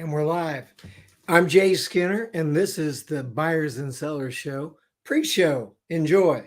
And we're live. I'm Jay Skinner, and this is the Buyers and Sellers Show pre show. Enjoy.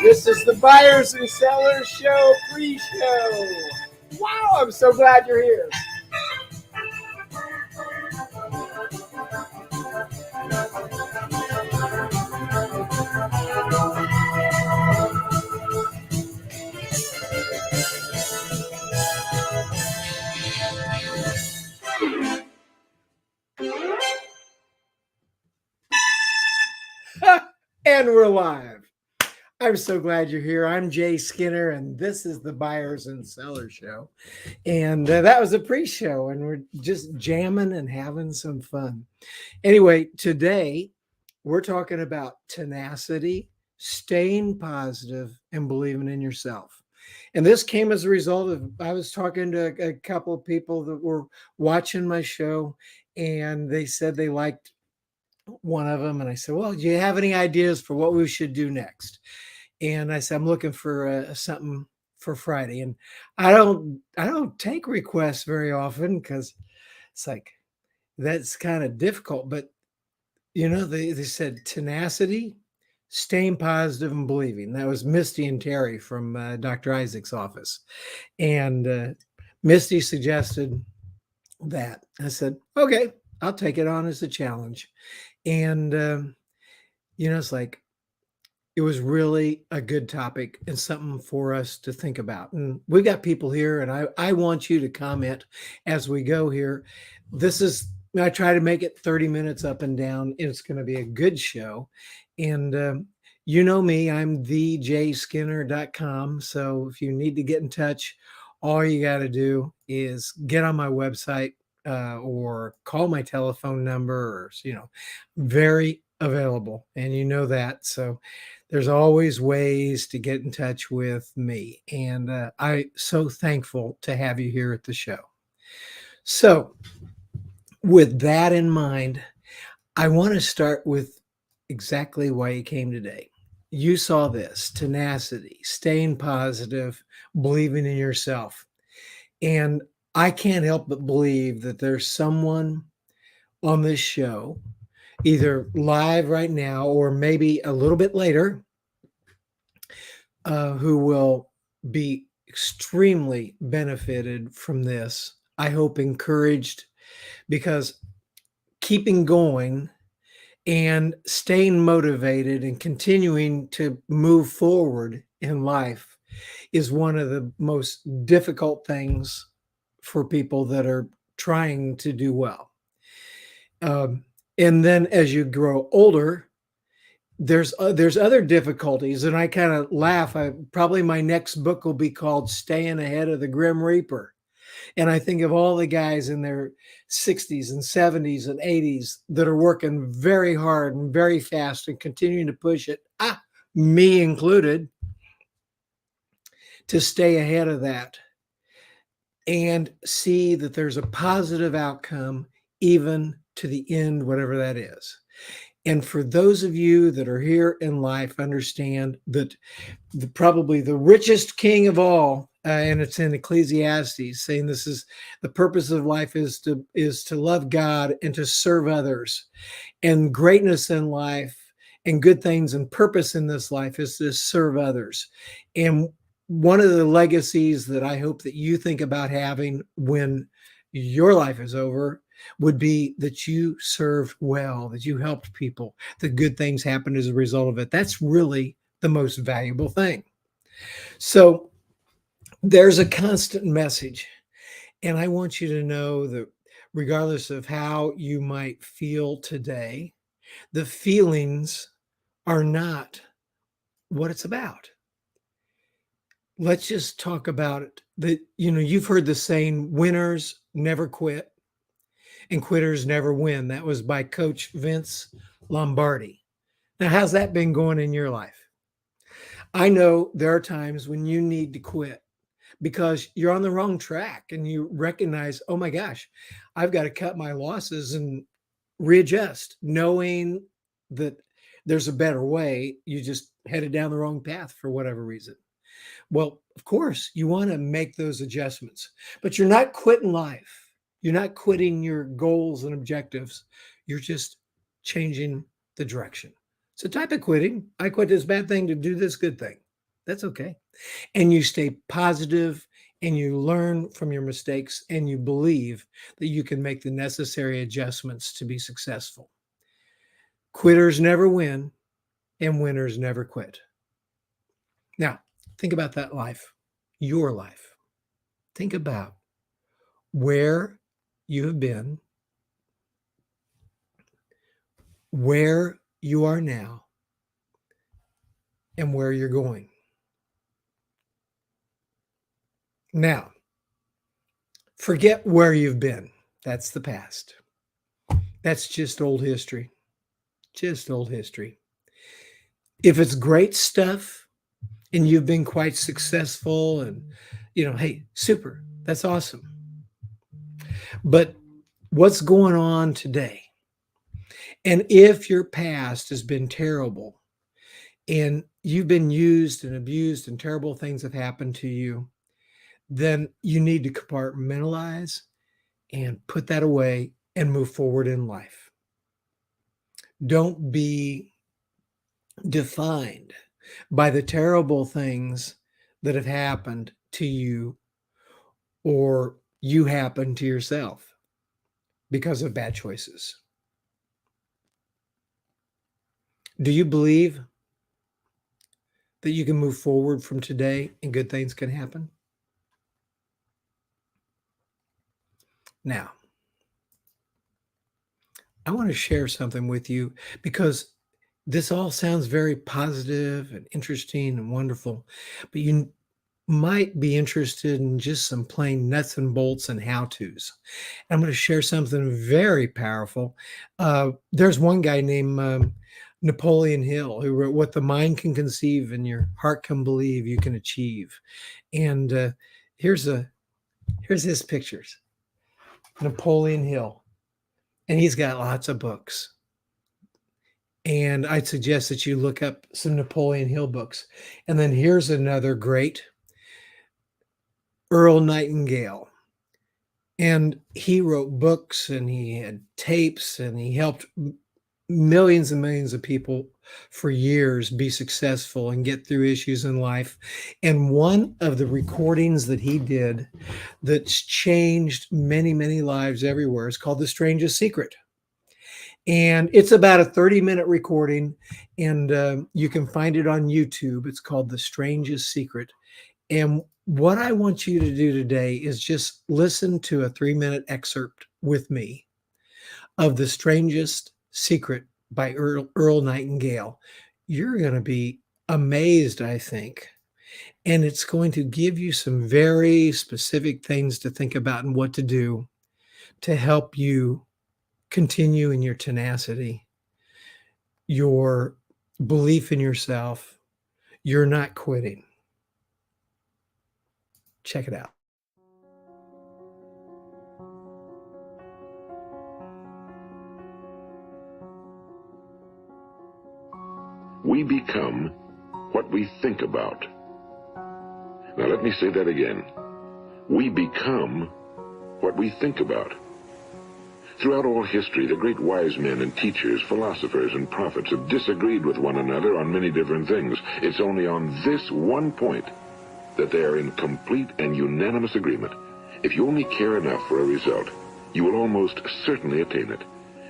This is the Buyers and Sellers Show pre show. Wow, I'm so glad you're here. And we're live. I'm so glad you're here. I'm Jay Skinner, and this is the Buyers and Sellers Show. And that was a pre-show, and we're just jamming and having some fun. Anyway, today we're talking about tenacity, staying positive, and believing in yourself. And this came as a result of I was talking to a couple of people that were watching my show, and they said they liked one of them. And I said, well, do you have any ideas for what we should do next? And I said, I'm looking for something for Friday. And I don't take requests very often because it's like, that's kind of difficult. But, they said tenacity, staying positive and believing. That was Misty and Terry from Dr. Isaac's office. And Misty suggested that. I said, okay, I'll take it on as a challenge. And, it's like, it was really a good topic and something for us to think about. And we've got people here, and I want you to comment as we go here. I try to make it 30 minutes up and down. It's going to be a good show. And you know me, I'm thejskinner.com. So if you need to get in touch, all you got to do is get on my website or call my telephone number, or, very available. And you know that. So there's always ways to get in touch with me. And I'm so thankful to have you here at the show. So with that in mind, I want to start with exactly why you came today. You saw this: tenacity, staying positive, believing in yourself. And I can't help but believe that there's someone on this show, either live right now or maybe a little bit later, who will be extremely benefited from this. I hope encouraged, because keeping going and staying motivated and continuing to move forward in life is one of the most difficult things for people that are trying to do well. And then as you grow older, there's other difficulties, and I kind of laugh. Probably my next book will be called "Staying Ahead of the Grim Reaper." And I think of all the guys in their 60s and 70s and 80s that are working very hard and very fast and continuing to push it, me included, to stay ahead of that and see that there's a positive outcome, even to the end, whatever that is. And for those of you that are here in life, understand that probably the richest king of all, and it's in Ecclesiastes, saying this is the purpose of life is to love God and to serve others. And greatness in life and good things and purpose in this life is to serve others. And one of the legacies that I hope that you think about having when your life is over would be that you served well, that you helped people, that good things happened as a result of it. That's really the most valuable thing. So there's a constant message. And I want you to know that regardless of how you might feel today, the feelings are not what it's about. Let's just talk about it. That, you've heard the saying, winners never quit and quitters never win. That was by Coach Vince Lombardi. Now, how's that been going in your life? I know there are times when you need to quit because you're on the wrong track and you recognize, oh my gosh, I've got to cut my losses and readjust, knowing that there's a better way. You just headed down the wrong path for whatever reason. Well, of course, you want to make those adjustments, but you're not quitting life. You're not quitting your goals and objectives. You're just changing the direction. It's a type of quitting. I quit this bad thing to do this good thing. That's okay. And you stay positive and you learn from your mistakes and you believe that you can make the necessary adjustments to be successful. Quitters never win and winners never quit. Now, think about that life, your life. Think about where you have been, where you are now, and where you're going. Now, forget where you've been. That's the past. That's just old history. Just old history. If it's great stuff and you've been quite successful and, hey, super, that's awesome. But what's going on today? And if your past has been terrible and you've been used and abused and terrible things have happened to you, then you need to compartmentalize and put that away and move forward in life. Don't be defined by the terrible things that have happened to you or you happened to yourself because of bad choices. Do you believe that you can move forward from today and good things can happen? Now, I want to share something with you because this all sounds very positive and interesting and wonderful, but you might be interested in just some plain nuts and bolts and how-tos. I'm going to share something very powerful. There's one guy named Napoleon Hill who wrote, "What the mind can conceive and your heart can believe, you can achieve." And here's his pictures. Napoleon Hill, and he's got lots of books. And I'd suggest that you look up some Napoleon Hill books. And then here's another great, Earl Nightingale. And he wrote books and he had tapes and he helped millions and millions of people for years be successful and get through issues in life. And one of the recordings that he did that's changed many, many lives everywhere is called The Strangest Secret. And it's about a 30-minute recording, and you can find it on YouTube. It's called The Strangest Secret. And what I want you to do today is just listen to a 3-minute excerpt with me of The Strangest Secret by Earl Nightingale. You're going to be amazed, I think. And it's going to give you some very specific things to think about and what to do to help you continue in your tenacity, your belief in yourself. You're not quitting. Check it out. We become what we think about. Now let me say that again. We become what we think about. Throughout all history, the great wise men and teachers, philosophers and prophets have disagreed with one another on many different things. It's only on this one point that they are in complete and unanimous agreement. If you only care enough for a result, you will almost certainly attain it.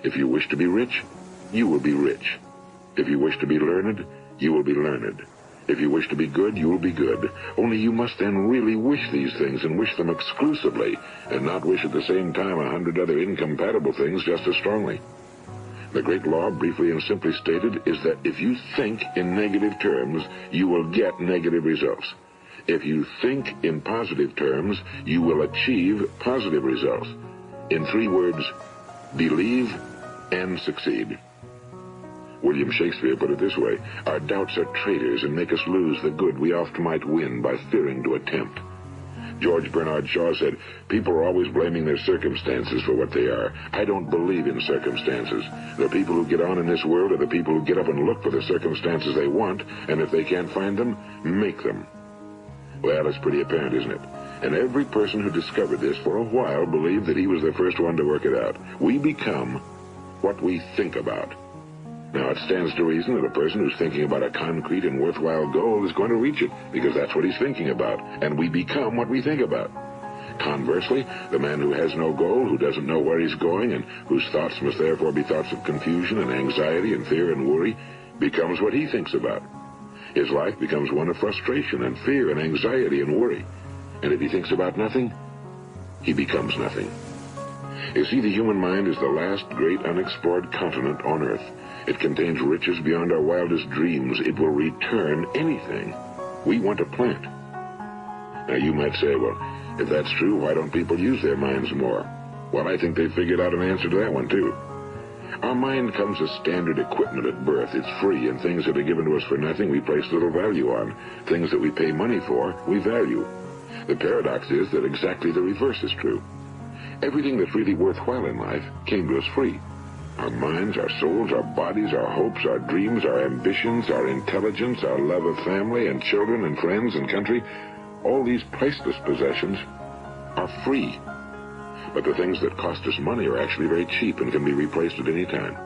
If you wish to be rich, you will be rich. If you wish to be learned, you will be learned. If you wish to be good, you will be good. Only you must then really wish these things and wish them exclusively, and not wish at the same time 100 other incompatible things just as strongly. The great law, briefly and simply stated, is that if you think in negative terms, you will get negative results. If you think in positive terms, you will achieve positive results. In 3 words, believe and succeed. William Shakespeare put it this way: our doubts are traitors and make us lose the good we oft might win by fearing to attempt. George Bernard Shaw said, people are always blaming their circumstances for what they are. I don't believe in circumstances. The people who get on in this world are the people who get up and look for the circumstances they want, and if they can't find them, make them. Well, it's pretty apparent, isn't it? And every person who discovered this for a while believed that he was the first one to work it out. We become what we think about. Now, it stands to reason that a person who's thinking about a concrete and worthwhile goal is going to reach it, because that's what he's thinking about, and we become what we think about. Conversely, the man who has no goal, who doesn't know where he's going, and whose thoughts must therefore be thoughts of confusion and anxiety and fear and worry, becomes what he thinks about. His life becomes one of frustration and fear and anxiety and worry. And if he thinks about nothing, he becomes nothing. You see, the human mind is the last great unexplored continent on Earth. It contains riches beyond our wildest dreams. It will return anything we want to plant. Now, you might say, well, if that's true, why don't people use their minds more? Well, I think they figured out an answer to that one, too. Our mind comes as standard equipment at birth. It's free, and things that are given to us for nothing we place little value on. Things that we pay money for, we value. The paradox is that exactly the reverse is true. Everything that's really worthwhile in life came to us free. Our minds, our souls, our bodies, our hopes, our dreams, our ambitions, our intelligence, our love of family and children and friends and country, all these priceless possessions are free. But the things that cost us money are actually very cheap and can be replaced at any time.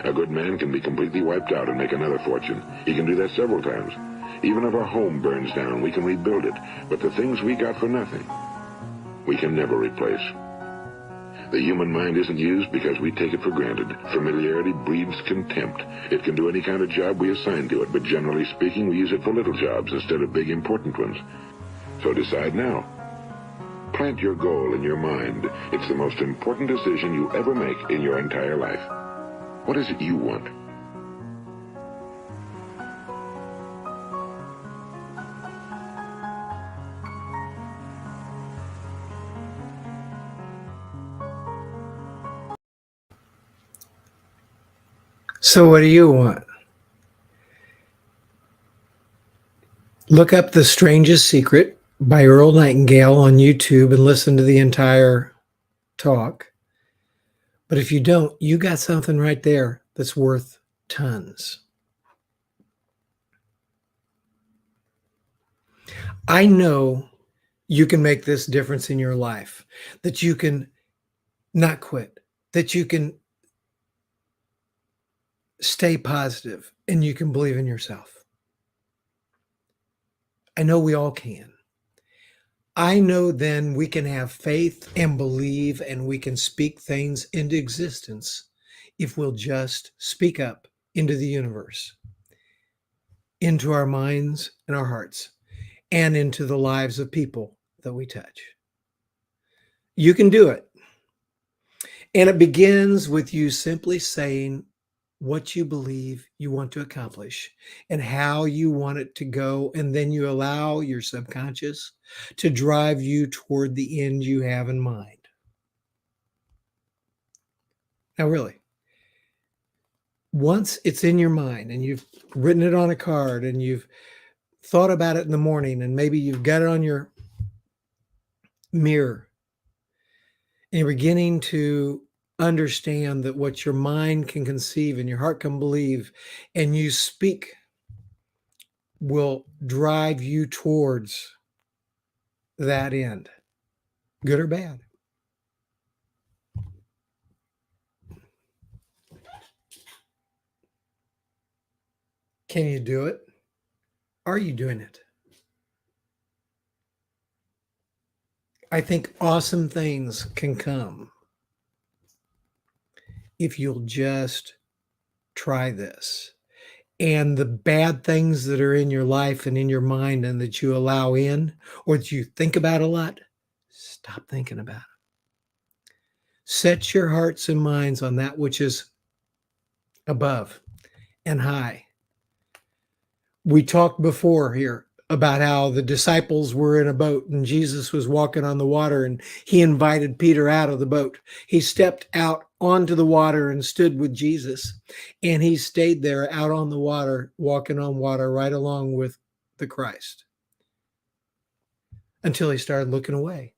A good man can be completely wiped out and make another fortune. He can do that several times. Even if our home burns down, we can rebuild it. But the things we got for nothing, we can never replace. The human mind isn't used because we take it for granted. Familiarity breeds contempt. It can do any kind of job we assign to it, but generally speaking, we use it for little jobs instead of big, important ones. So decide now. Plant your goal in your mind. It's the most important decision you ever make in your entire life. What is it you want? So, what do you want? Look up The Strangest Secret by Earl Nightingale on YouTube and listen to the entire talk. But if you don't, you got something right there that's worth tons. I know you can make this difference in your life, that you can not quit, that you can stay positive, and you can believe in yourself. I know we all can. I know then we can have faith and believe, and we can speak things into existence if we'll just speak up into the universe, into our minds and our hearts, and into the lives of people that we touch. You can do it. And it begins with you simply saying what you believe you want to accomplish and how you want it to go. And then you allow your subconscious to drive you toward the end you have in mind. Now, really, once it's in your mind and you've written it on a card and you've thought about it in the morning and maybe you've got it on your mirror and you're beginning to understand that what your mind can conceive and your heart can believe and you speak will drive you towards that end, good or bad. Can you do it? Are you doing it? I think awesome things can come if you'll just try this. And the bad things that are in your life and in your mind and that you allow in or that you think about a lot, stop thinking about it. Set your hearts and minds on that which is above and high. We talked before here about how the disciples were in a boat and Jesus was walking on the water and he invited Peter out of the boat. He stepped out onto the water and stood with Jesus, and he stayed there out on the water, walking on water right along with the Christ until he started looking away.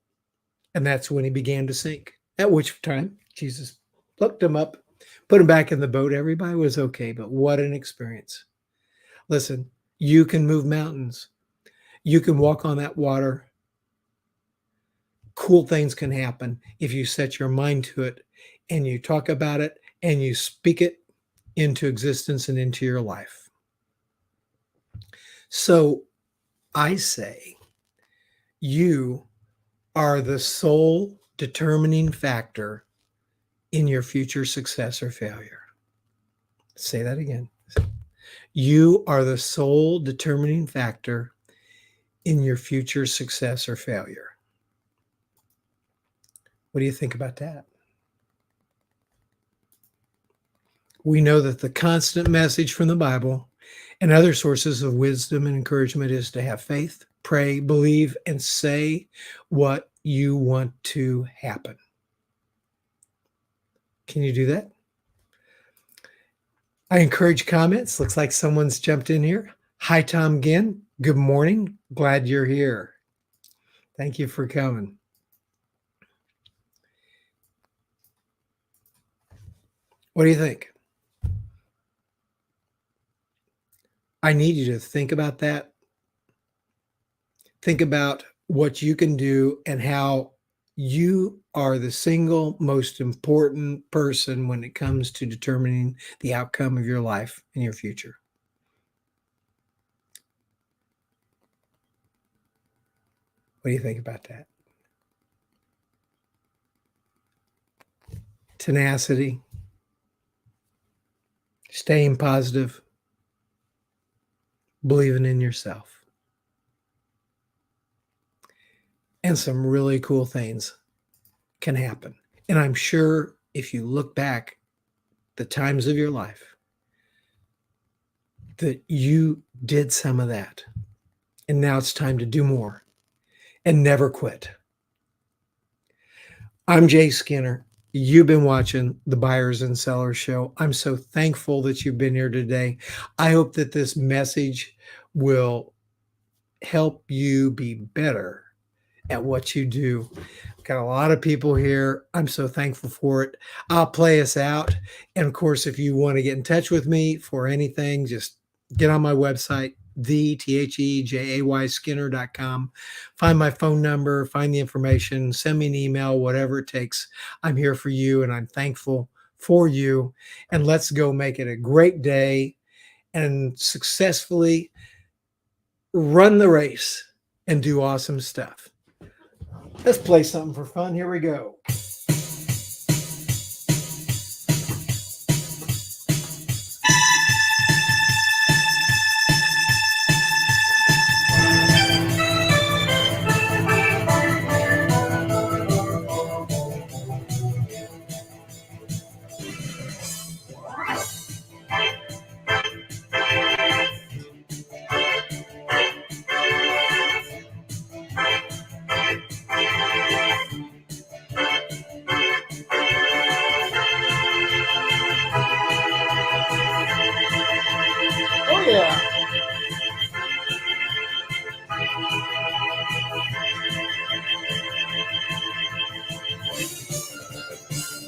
And that's when he began to sink, at which time Jesus looked him up, put him back in the boat. Everybody was okay, but what an experience. Listen, you can move mountains. You can walk on that water. Cool things can happen if you set your mind to it and you talk about it and you speak it into existence and into your life. So I say you are the sole determining factor in your future success or failure. Say that again. You are the sole determining factor in your future success or failure. What do you think about that? We know that the constant message from the Bible and other sources of wisdom and encouragement is to have faith, pray, believe, and say what you want to happen. Can you do that? I encourage comments. Looks like someone's jumped in here. Hi, Tom Ginn. Good morning. Glad you're here. Thank you for coming. What do you think? I need you to think about that. Think about what you can do and how you are the single most important person when it comes to determining the outcome of your life and your future. What do you think about that? Tenacity, staying positive, believing in yourself. And some really cool things can happen. And I'm sure if you look back the times of your life that you did some of that. And now it's time to do more and never quit. I'm Jay Skinner. You've been watching the Buyers and Sellers Show. I'm so thankful that you've been here today. I hope that this message will help you be better at what you do. Got a lot of people here. I'm so thankful for it. I'll play us out. And of course, if you want to get in touch with me for anything, just get on my website, thejayskinner.com. Find my phone number, find the information, send me an email, whatever it takes. I'm here for you and I'm thankful for you. And let's go make it a great day and successfully run the race and do awesome stuff. Let's play something for fun. Here we go.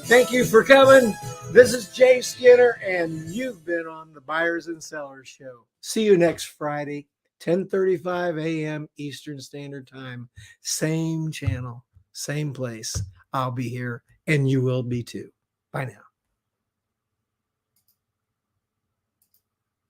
Thank you for coming. This is Jay Skinner, and you've been on the Buyers and Sellers Show. See you next Friday, 10:35 a.m. Eastern Standard Time. Same channel, same place. I'll be here, and you will be too. Bye now.